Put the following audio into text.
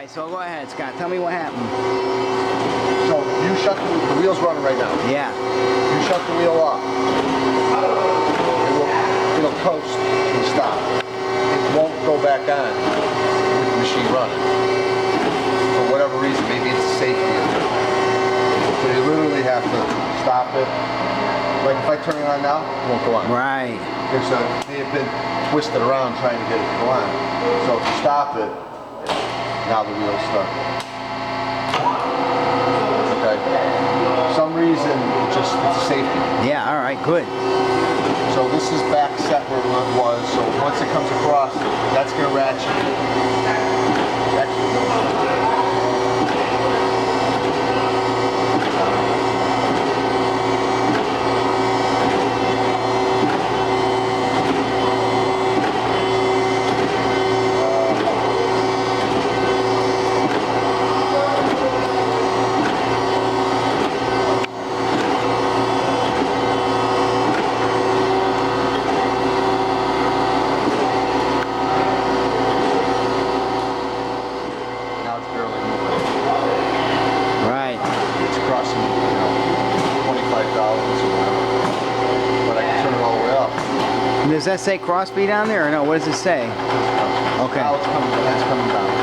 right, so go ahead, Scott. Tell me what happened. So you shut the wheel's running right now. Yeah. You shut the wheel off. It'll coast and stop. It won't go back on with the machine running. For whatever reason, maybe it's a safety issue. So you literally have to stop it. Like if I turn it on now, it won't go on. Right. They have been twisted around trying to get it to go on. So if you stop it, now the wheel's stuck. Okay. For some reason, it's a safety. Yeah, all right, good. So this is back set where it was. So once it comes across, that's going to ratchet. Now it's barely moving. Right. It's crossing, 25 thousandths or whatever. But I can turn it all the way up. Does that say cross speed on there or no? What does it say? Okay. Now it's coming down.